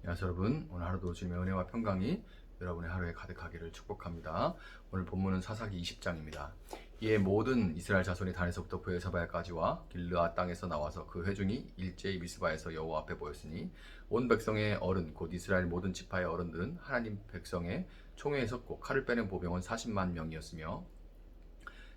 안녕하세요 여러분. 오늘 하루도 주님의 은혜와 평강이 여러분의 하루에 가득하기를 축복합니다. 오늘 본문은 사사기 20장입니다. 이에 모든 이스라엘 자손이 단에서부터 브엘사바야까지와 길르앗 땅에서 나와서 그 회중이 일제히 미스바에서 여호와 앞에 모였으니 온 백성의 어른 곧 이스라엘 모든 지파의 어른들은 하나님 백성의 총회에 섰고 칼을 빼는 보병은 40만 명이었으며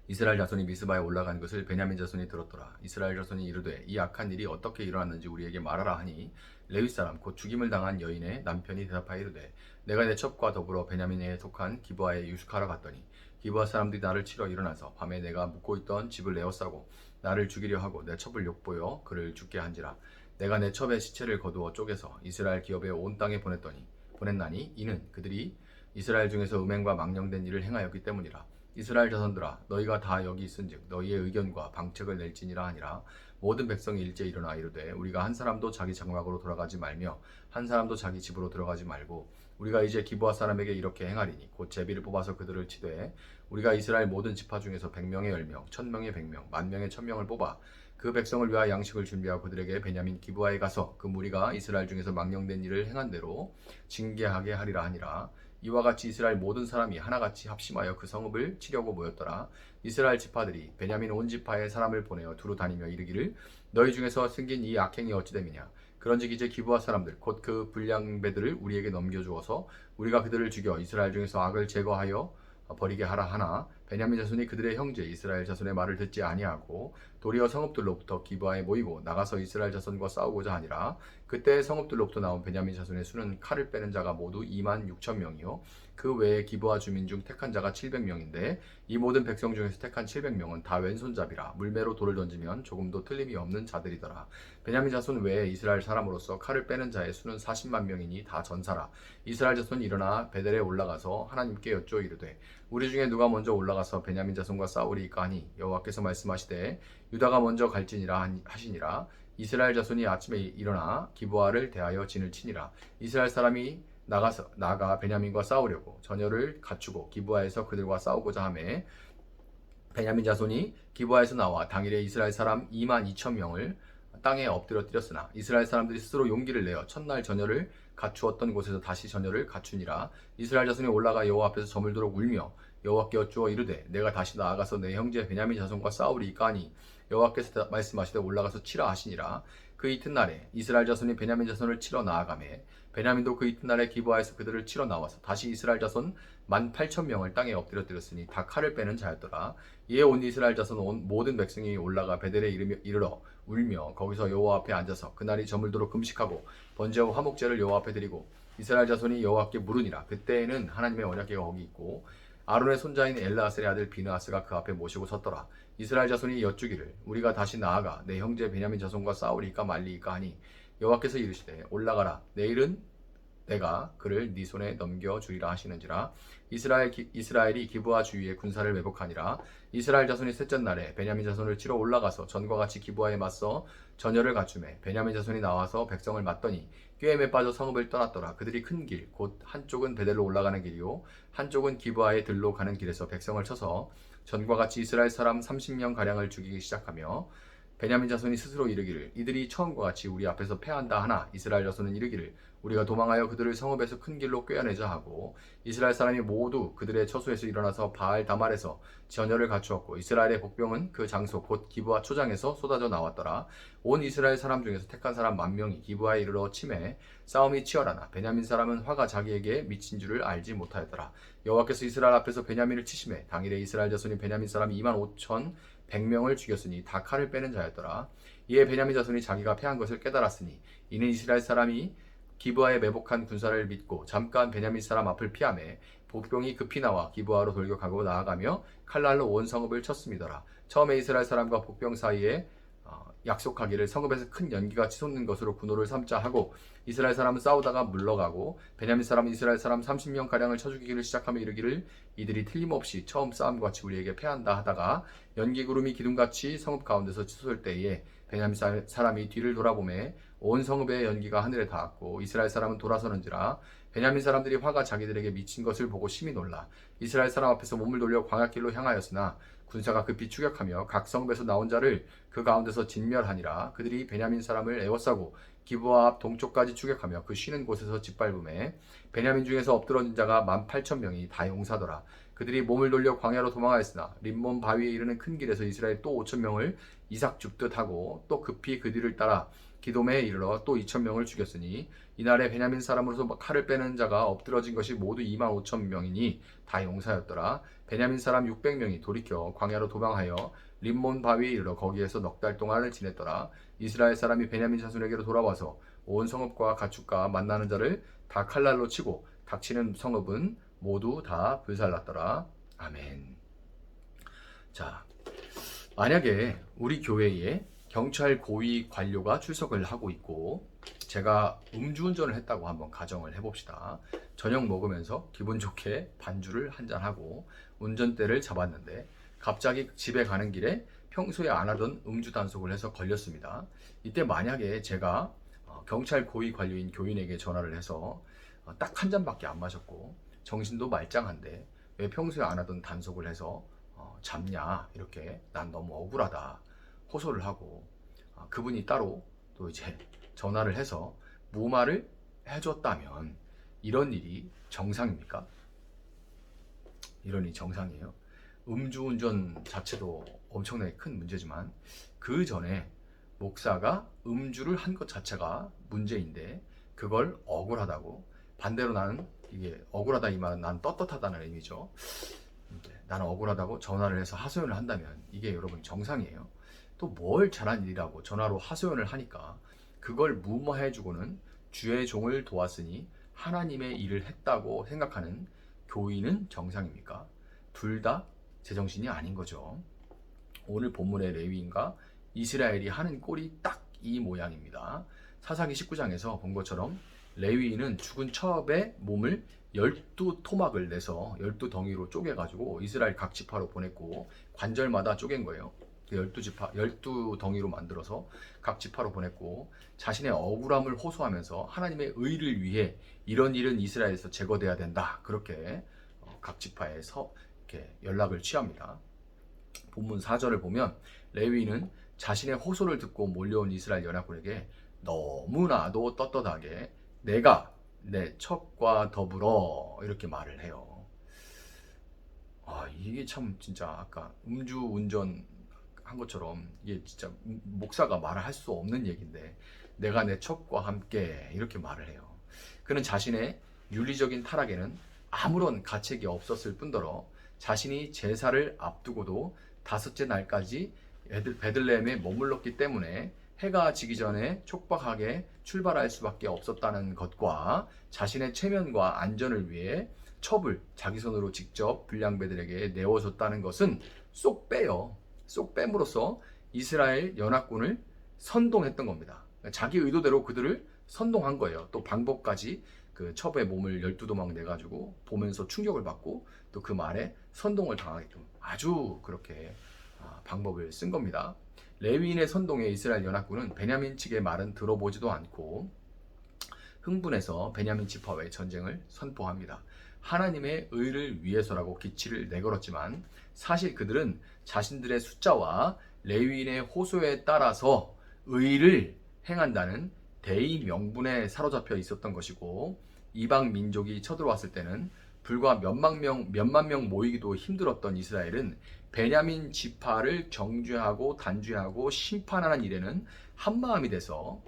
이스라엘 자손이 미스바에 올라간 것을 베냐민 자손이 들었더라. 이스라엘 자손이 이르되 이 악한 일이 어떻게 일어났는지 우리에게 말하라 하니 레위 사람 곧 죽임을 당한 여인의 남편이 대답하여 이르되 내가 내 첩과 더불어 베냐민에 속한 기브아에 유숙하러 갔더니 기브아 사람들이 나를 치러 일어나서 밤에 내가 묵고 있던 집을 에워싸고 나를 죽이려 하고 내 첩을 욕보여 그를 죽게 한지라. 내가 내 첩의 시체를 거두어 쪼개서 이스라엘 기업의 온 땅에 보냈나니 이는 그들이 이스라엘 중에서 음행과 망령된 일을 행하였기 때문이라. 이스라엘 자손들아 너희가 다 여기 있은즉 너희의 의견과 방책을 낼지니라 하니라. 모든 백성이 일제히 일어나 이르되 우리가 한 사람도 자기 장막으로 돌아가지 말며 한 사람도 자기 집으로 들어가지 말고 우리가 이제 기브아 사람에게 이렇게 행하리니 곧 제비를 뽑아서 그들을 치되 우리가 이스라엘 모든 지파 중에서 100명의 10명, 1000명의 100명, 10,000명의 1000명을 뽑아 그 백성을 위하여 양식을 준비하고 그들에게 베냐민 기브아에 가서 그 무리가 이스라엘 중에서 망령된 일을 행한 대로 징계하게 하리라 하니라. 이와 같이 이스라엘 모든 사람이 하나같이 합심하여 그 성읍을 치려고 모였더라. 이스라엘 지파들이 베냐민 온 지파에 사람을 보내어 두루 다니며 이르기를 너희 중에서 생긴 이 악행이 어찌 됨이냐. 그런즉 이제 기브아 사람들 곧 그 불량배들을 우리에게 넘겨주어서 우리가 그들을 죽여 이스라엘 중에서 악을 제거하여 버리게 하라 하나 베냐민 자손이 그들의 형제 이스라엘 자손의 말을 듣지 아니하고 도리어 성읍들로부터 기브아에 모이고 나가서 이스라엘 자손과 싸우고자 하니라. 그때 성읍들로부터 나온 베냐민 자손의 수는 칼을 빼는 자가 모두 26,000명이요 그 외에 기브아 주민 중 택한 자가 700명인데 이 모든 백성 중에서 택한 700명은 다 왼손잡이라 물매로 돌을 던지면 조금도 틀림이 없는 자들이더라. 베냐민 자손 외에 이스라엘 사람으로서 칼을 빼는 자의 수는 40만 명이니 다 전사라. 이스라엘 자손이 일어나 베델에 올라가서 하나님께 여쭈어 이르되 우리 중에 누가 먼저 올라가서 베냐민 자손과 싸우리이까 하니 여호와께서 말씀하시되 유다가 먼저 갈지니라 하시니라. 이스라엘 자손이 아침에 일어나 기브아를 대하여 진을 치니라. 이스라엘 사람이 나가 베냐민과 싸우려고 전열을 갖추고 기브아에서 그들과 싸우고자 하매 베냐민 자손이 기브아에서 나와 당일에 이스라엘 사람 22,000명을 땅에 엎드려 뛰었으나 이스라엘 사람들이 스스로 용기를 내어 첫날 전열을 갖추었던 곳에서 다시 전열을 갖추니라. 이스라엘 자손이 올라가 여호와 앞에서 저물도록 울며 여호와께 여쭈어 이르되 내가 다시 나아가서 내 형제 베냐민 자손과 싸우리이까 하니 여호와께서 말씀하시되 올라가서 치라 하시니라. 그 이튿날에 이스라엘 자손이 베냐민 자손을 치러 나아가매 베냐민도 그 이튿날에 기브아에서 그들을 치러 나와서 다시 이스라엘 자손 18,000명을 땅에 엎드려 뛰었으니 다 칼을 빼는 자였더라. 이에 온 이스라엘 자손 온 모든 백성이 올라가 베델에 이르러 울며 거기서 여호와 앞에 앉아서 그날이 저물도록 금식하고 번제와 화목제를 여호와 앞에 드리고 이스라엘 자손이 여호와께 물으니라. 그때에는 하나님의 언약궤가 거기 있고 아론의 손자인 엘르아셀의 아들 비느하스가 그 앞에 모시고 섰더라. 이스라엘 자손이 여쭈기를 우리가 다시 나아가 내 형제 베냐민 자손과 싸우리이까 말리이까 하니 여호와께서 이르시되 올라가라. 내일은 내가 그를 네 손에 넘겨주리라 하시는지라. 이스라엘이 기브아 주위에 군사를 매복하니라. 이스라엘 자손이 셋째 날에 베냐민 자손을 치러 올라가서 전과 같이 기브아에 맞서 전열을 갖추매 베냐민 자손이 나와서 백성을 맞더니 꾀엠에 빠져 성읍을 떠났더라. 그들이 큰 길 곧 한쪽은 베델로 올라가는 길이요 한쪽은 기브아의 들로 가는 길에서 백성을 쳐서 전과 같이 이스라엘 사람 30명 가량을 죽이기 시작하며 베냐민 자손이 스스로 이르기를 이들이 처음과 같이 우리 앞에서 패한다 하나 이스라엘 자손은 이르기를 우리가 도망하여 그들을 성읍에서 큰 길로 꿰어내자 하고 이스라엘 사람이 모두 그들의 처소에서 일어나서 바알 다말에서 전열을 갖추었고 이스라엘의 복병은 그 장소 곧 기브아 초장에서 쏟아져 나왔더라. 온 이스라엘 사람 중에서 택한 사람 10,000명이 기브아에 이르러 치매 싸움이 치열하나 베냐민 사람은 화가 자기에게 미친 줄을 알지 못하였더라. 여호와께서 이스라엘 앞에서 베냐민을 치심해 당일에 이스라엘 자손이 베냐민 사람 25,100명을 죽였으니 다 칼을 빼는 자였더라. 이에 베냐민 자손이 자기가 패한 것을 깨달았으니 이는 이스라엘 사람이 기브아에 매복한 군사를 믿고 잠깐 베냐민 사람 앞을 피하매 복병이 급히 나와 기브아로 돌격하고 나아가며 칼날로 온 성읍을 쳤음이더라. 처음에 이스라엘 사람과 복병 사이에 약속하기를 성읍에서 큰 연기가 치솟는 것으로 군호를 삼자 하고 이스라엘 사람은 싸우다가 물러가고 베냐민 사람은 이스라엘 사람 30명 가량을 쳐 죽이기를 시작하며 이르기를 이들이 틀림없이 처음 싸움과 같이 우리에게 패한다 하다가 연기 구름이 기둥같이 성읍 가운데서 치솟을 때에 베냐민 사람이 뒤를 돌아보매 온 성읍의 연기가 하늘에 닿았고 이스라엘 사람은 돌아서는지라. 베냐민 사람들이 화가 자기들에게 미친 것을 보고 심히 놀라 이스라엘 사람 앞에서 몸을 돌려 광야길로 향하였으나 군사가 급히 추격하며 각 성읍에서 나온 자를 그 가운데서 진멸하니라. 그들이 베냐민 사람을 에워싸고 기브아 앞 동쪽까지 추격하며 그 쉬는 곳에서 짓밟음에 베냐민 중에서 엎드러진 자가 18,000명이 다 용사더라. 그들이 몸을 돌려 광야로 도망하였으나 림몬 바위에 이르는 큰 길에서 이스라엘 또 5,000명을 이삭 줍듯 하고 또 급히 그 뒤를 따라 기돔에 이르러 또 2,000명을 죽였으니 이날에 베냐민 사람으로서 칼을 빼는 자가 엎드러진 것이 모두 25,000명이니 다 용사였더라. 베냐민 사람 600명이 돌이켜 광야로 도망하여 림몬 바위에 이르러 거기에서 넉 달 동안을 지냈더라. 이스라엘 사람이 베냐민 자손에게로 돌아와서 온 성읍과 가축과 만나는 자를 다 칼날로 치고 닥치는 성읍은 모두 다 불살랐더라. 아멘. 자, 만약에 우리 교회에 경찰 고위 관료가 출석을 하고 있고 제가 음주운전을 했다고 한번 가정을 해봅시다. 저녁 먹으면서 기분 좋게 반주를 한잔하고 운전대를 잡았는데 갑자기 집에 가는 길에 평소에 안 하던 음주 단속을 해서 걸렸습니다. 이때 만약에 제가 경찰 고위 관료인 교인에게 전화를 해서 딱 한 잔밖에 안 마셨고 정신도 말짱한데 왜 평소에 안 하던 단속을 해서 잡냐, 이렇게 난 너무 억울하다 호소를 하고 그분이 따로 또 이제 전화를 해서 무마를 해줬다면 이런 일이 정상입니까? 이런 일이 정상이에요. 음주운전 자체도 엄청나게 큰 문제지만 그 전에 목사가 음주를 한 것 자체가 문제인데 그걸 억울하다고, 반대로 나는 이게 억울하다 이 말은 난 떳떳하다는 의미죠. 나는 억울하다고 전화를 해서 하소연을 한다면 이게 여러분 정상이에요. 또 뭘 잘한 일이라고 전화로 하소연을 하니까 그걸 무마해주고는 주의 종을 도왔으니 하나님의 일을 했다고 생각하는 교인은 정상입니까? 둘 다 제정신이 아닌 거죠. 오늘 본문의 레위인과 이스라엘이 하는 꼴이 딱 이 모양입니다. 사사기 19장에서 본 것처럼 레위인은 죽은 첩의 몸을 12토막을 내서 12덩이로 쪼개가지고 이스라엘 각 지파로 보냈고 관절마다 쪼갠 거예요. 12덩이로 만들어서 각 지파로 보냈고 자신의 억울함을 호소하면서 하나님의 의를 위해 이런 일은 이스라엘에서 제거돼야 된다. 그렇게 각 지파에서 이렇게 연락을 취합니다. 본문 4절을 보면 레위인은 자신의 호소를 듣고 몰려온 이스라엘 연합군에게 너무나도 떳떳하게 내가 내 첩과 더불어 이렇게 말을 해요. 이게 참 진짜 아까 음주운전 한 것처럼 이게 진짜 목사가 말을 할 수 없는 얘기인데 내가 내 첩과 함께 이렇게 말을 해요. 그는 자신의 윤리적인 타락에는 아무런 가책이 없었을 뿐더러 자신이 제사를 앞두고도 5째 날까지 베들레헴에 머물렀기 때문에 해가 지기 전에 촉박하게 출발할 수밖에 없었다는 것과 자신의 체면과 안전을 위해 첩을 자기 손으로 직접 불량배들에게 내어줬다는 것은 쏙 빼요. 쏙 뺨으로써 이스라엘 연합군을 선동했던 겁니다. 자기 의도대로 그들을 선동한 거예요. 또 방법까지 그 첩의 몸을 12도막 내가지고 보면서 충격을 받고 또 그 말에 선동을 당하게끔 아주 그렇게 방법을 쓴 겁니다. 레위인의 선동에 이스라엘 연합군은 베냐민 측의 말은 들어보지도 않고 흥분해서 베냐민 지파와의 전쟁을 선포합니다. 하나님의 의를 위해서라고 기치를 내걸었지만 사실 그들은 자신들의 숫자와 레위인의 호소에 따라서 의를 행한다는 대의 명분에 사로잡혀 있었던 것이고 이방 민족이 쳐들어왔을 때는 불과 몇만 명 모이기도 힘들었던 이스라엘은 베냐민 지파를 정죄하고 단죄하고 심판하는 일에는 한마음이 돼서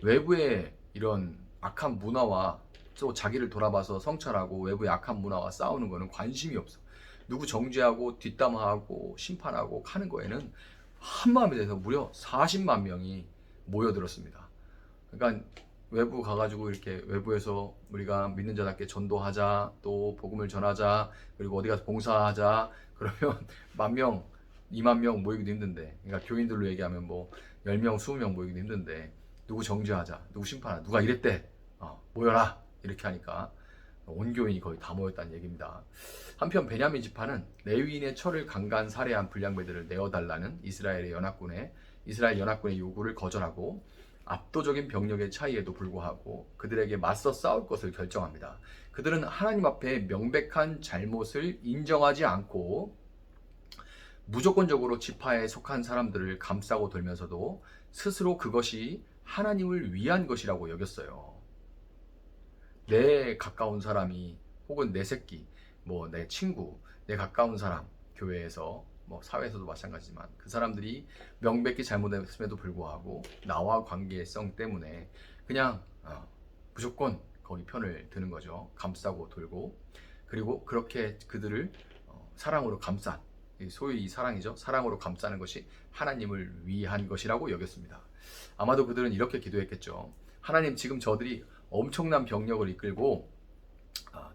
외부의 이런 악한 문화와 또 자기를 돌아봐서 성찰하고 외부의 악한 문화와 싸우는 거는 관심이 없어. 누구 정죄하고 뒷담화하고 심판하고 하는 거에는 한마음이 돼서 무려 40만 명이 모여들었습니다. 그러니까 외부 가가지고 이렇게 외부에서 우리가 믿는 자답게 전도하자, 또 복음을 전하자, 그리고 어디 가서 봉사하자 그러면 10,000명, 20,000명 모이기도 힘든데, 그러니까 교인들로 얘기하면 뭐 10명, 20명 모이기도 힘든데 누구 정죄하자, 누구 심판하자, 누가 이랬대, 모여라 이렇게 하니까 온 교인이 거의 다 모였다는 얘기입니다. 한편 베냐민 지파는 레위인의 철을 강간 살해한 불량배들을 내어달라는 이스라엘 연합군의 요구를 거절하고 압도적인 병력의 차이에도 불구하고 그들에게 맞서 싸울 것을 결정합니다. 그들은 하나님 앞에 명백한 잘못을 인정하지 않고 무조건적으로 지파에 속한 사람들을 감싸고 돌면서도 스스로 그것이 하나님을 위한 것이라고 여겼어요. 내 가까운 사람이 혹은 내 새끼, 뭐 내 친구, 내 가까운 사람, 교회에서 뭐 사회에서도 마찬가지지만 그 사람들이 명백히 잘못했음에도 불구하고 나와 관계성 때문에 그냥 무조건 거기 편을 드는 거죠. 감싸고 돌고, 그리고 그렇게 그들을 사랑으로 감싼, 소위 이 사랑이죠. 사랑으로 감싸는 것이 하나님을 위한 것이라고 여겼습니다. 아마도 그들은 이렇게 기도했겠죠. 하나님, 지금 저들이 엄청난 병력을 이끌고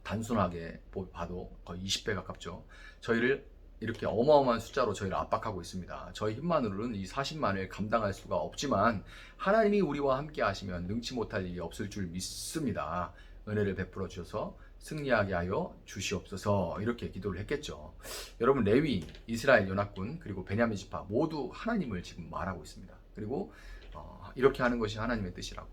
단순하게 봐도 거의 20배 가깝죠. 저희를 이렇게 어마어마한 숫자로 저희를 압박하고 있습니다. 저희 힘만으로는 이 40만을 감당할 수가 없지만 하나님이 우리와 함께 하시면 능치 못할 일이 없을 줄 믿습니다. 은혜를 베풀어 주셔서 승리하게 하여 주시옵소서, 이렇게 기도를 했겠죠. 여러분, 레위, 이스라엘 연합군, 그리고 베냐민 지파 모두 하나님을 지금 말하고 있습니다. 그리고 이렇게 하는 것이 하나님의 뜻이라고,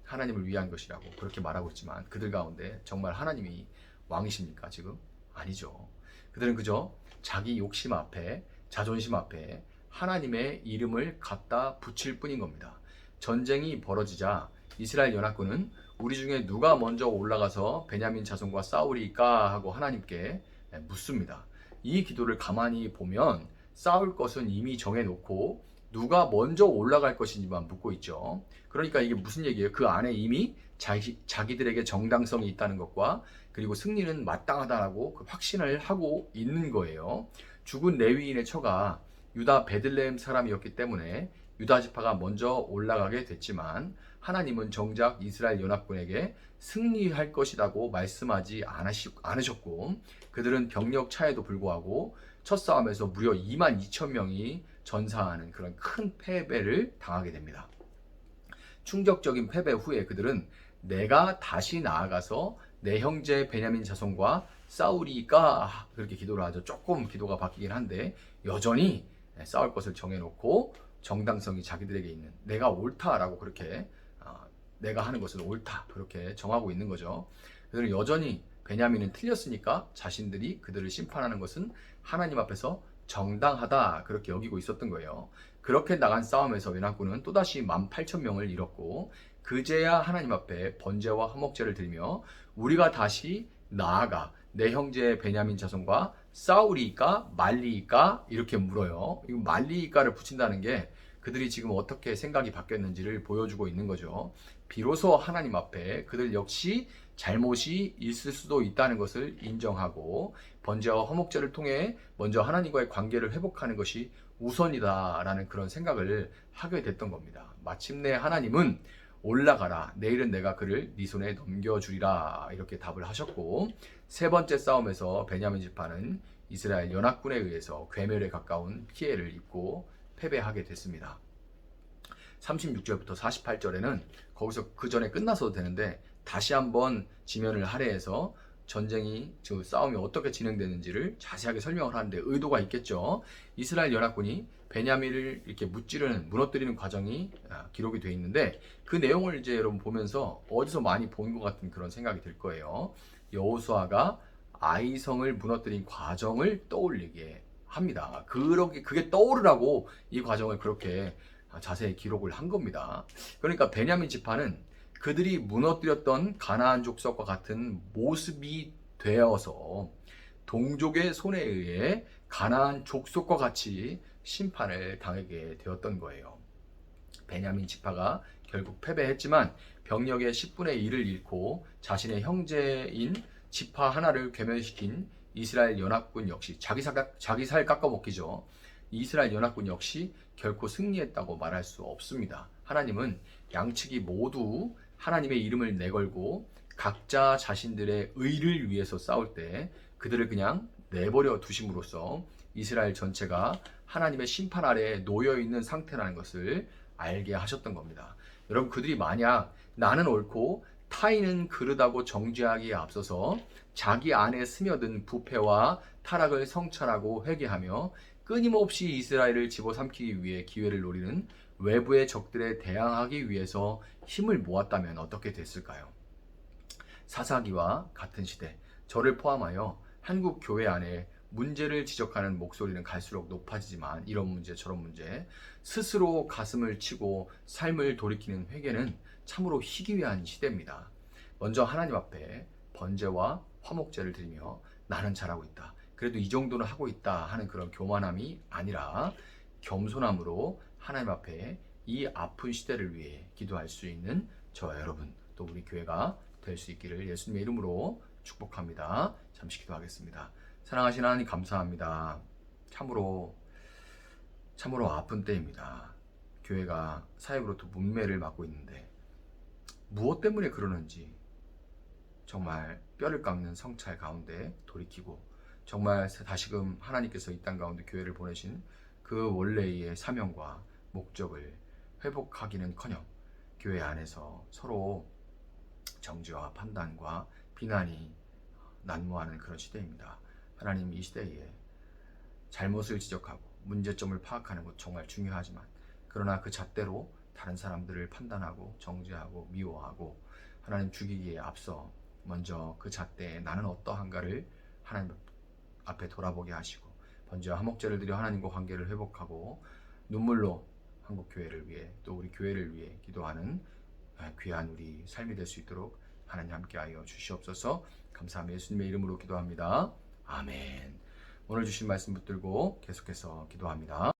하나님을 위한 것이라고 그렇게 말하고 있지만 그들 가운데 정말 하나님이 왕이십니까? 지금 아니죠. 그들은 그저 자기 욕심 앞에, 자존심 앞에 하나님의 이름을 갖다 붙일 뿐인 겁니다. 전쟁이 벌어지자 이스라엘 연합군은 우리 중에 누가 먼저 올라가서 베냐민 자손과 싸우리까 하고 하나님께 묻습니다. 이 기도를 가만히 보면 싸울 것은 이미 정해놓고 누가 먼저 올라갈 것인지만 묻고 있죠. 그러니까 이게 무슨 얘기예요? 그 안에 이미 자기들에게 정당성이 있다는 것과 그리고 승리는 마땅하다라고 그 확신을 하고 있는 거예요. 죽은 레위인의 처가 유다 베들레헴 사람이었기 때문에 유다 지파가 먼저 올라가게 됐지만 하나님은 정작 이스라엘 연합군에게 승리할 것이라고 말씀하지 않으셨고 그들은 병력 차에도 불구하고 첫 싸움에서 무려 22,000명이 전사하는 그런 큰 패배를 당하게 됩니다. 충격적인 패배 후에 그들은 내가 다시 나아가서 내 형제 베냐민 자손과 싸우리까 그렇게 기도를 하죠. 조금 기도가 바뀌긴 한데 여전히 싸울 것을 정해놓고 정당성이 자기들에게 있는, 내가 옳다라고 그렇게 내가 하는 것은 옳다 그렇게 정하고 있는 거죠. 그들은 여전히 베냐민은 틀렸으니까 자신들이 그들을 심판하는 것은 하나님 앞에서 정당하다 그렇게 여기고 있었던 거예요. 그렇게 나간 싸움에서 연합군은 또다시 18,000명을 잃었고 그제야 하나님 앞에 번제와 화목제를 드리며 우리가 다시 나아가 내 형제 베냐민 자손과 싸우리까 말리까 이렇게 물어요. 이 말리까를 붙인다는 게 그들이 지금 어떻게 생각이 바뀌었는지를 보여주고 있는 거죠. 비로소 하나님 앞에 그들 역시 잘못이 있을 수도 있다는 것을 인정하고 번제와 화목제를 통해 먼저 하나님과의 관계를 회복하는 것이 우선이다라는 그런 생각을 하게 됐던 겁니다. 마침내 하나님은 올라가라, 내일은 내가 그를 네 손에 넘겨주리라 이렇게 답을 하셨고 세 번째 싸움에서 베냐민 지파는 이스라엘 연합군에 의해서 괴멸에 가까운 피해를 입고 패배하게 됐습니다. 36절부터 48절에는 거기서 그 전에 끝나서도 되는데 다시 한번 지면을 할애해서 전쟁이, 그 싸움이 어떻게 진행되는지를 자세하게 설명을 하는데 의도가 있겠죠. 이스라엘 연합군이 베냐민을 이렇게 무너뜨리는 과정이 기록이 되어 있는데 그 내용을 이제 여러분 보면서 어디서 많이 본 것 같은 그런 생각이 들 거예요. 여호수아가 아이성을 무너뜨린 과정을 떠올리게 합니다. 그게 떠오르라고 이 과정을 그렇게 자세히 기록을 한 겁니다. 그러니까 베냐민 지파는 그들이 무너뜨렸던 가나안 족속과 같은 모습이 되어서 동족의 손에 의해 가나안 족속과 같이 심판을 당하게 되었던 거예요. 베냐민 지파가 결국 패배했지만 병력의 10분의 1을 잃고 자신의 형제인 지파 하나를 괴멸시킨 이스라엘 연합군 역시 자기 살 깎아먹기죠. 이스라엘 연합군 역시 결코 승리했다고 말할 수 없습니다. 하나님은 양측이 모두 하나님의 이름을 내걸고 각자 자신들의 의를 위해서 싸울 때 그들을 그냥 내버려 두심으로써 이스라엘 전체가 하나님의 심판 아래에 놓여 있는 상태라는 것을 알게 하셨던 겁니다. 여러분, 그들이 만약 나는 옳고 타인은 그르다고 정죄하기에 앞서서 자기 안에 스며든 부패와 타락을 성찰하고 회개하며 끊임없이 이스라엘을 집어삼키기 위해 기회를 노리는 외부의 적들에 대항하기 위해서 힘을 모았다면 어떻게 됐을까요? 사사기와 같은 시대, 저를 포함하여 한국 교회 안에 문제를 지적하는 목소리는 갈수록 높아지지만 이런 문제 저런 문제 스스로 가슴을 치고 삶을 돌이키는 회개는 참으로 희귀한 시대입니다. 먼저 하나님 앞에 번제와 화목제를 드리며 나는 잘하고 있다, 그래도 이 정도는 하고 있다 하는 그런 교만함이 아니라 겸손함으로 하나님 앞에 이 아픈 시대를 위해 기도할 수 있는 저와 여러분, 또 우리 교회가 될 수 있기를 예수님의 이름으로 축복합니다. 잠시 기도하겠습니다. 사랑하신 하나님, 감사합니다. 참으로 아픈 때입니다. 교회가 사역으로부터 문매를 맞고 있는데 무엇 때문에 그러는지 정말 뼈를 깎는 성찰 가운데 돌이키고, 정말 다시금 하나님께서 이 땅 가운데 교회를 보내신 그 원래의 사명과 목적을 회복하기는커녕 교회 안에서 서로 정죄와 판단과 비난이 난무하는 그런 시대입니다. 하나님, 이 시대에 잘못을 지적하고 문제점을 파악하는 것 정말 중요하지만, 그러나 그 잣대로 다른 사람들을 판단하고 정죄하고 미워하고 하나님 죽이기에 앞서 먼저 그 잣대에 나는 어떠한가를 하나님 앞에 돌아보게 하시고, 번제와 화목제를 드려 하나님과 관계를 회복하고 눈물로 한국교회를 위해 또 우리 교회를 위해 기도하는 귀한 우리 삶이 될 수 있도록 하나님 함께하여 주시옵소서. 감사하며 예수님의 이름으로 기도합니다. 아멘. 오늘 주신 말씀 붙들고 계속해서 기도합니다.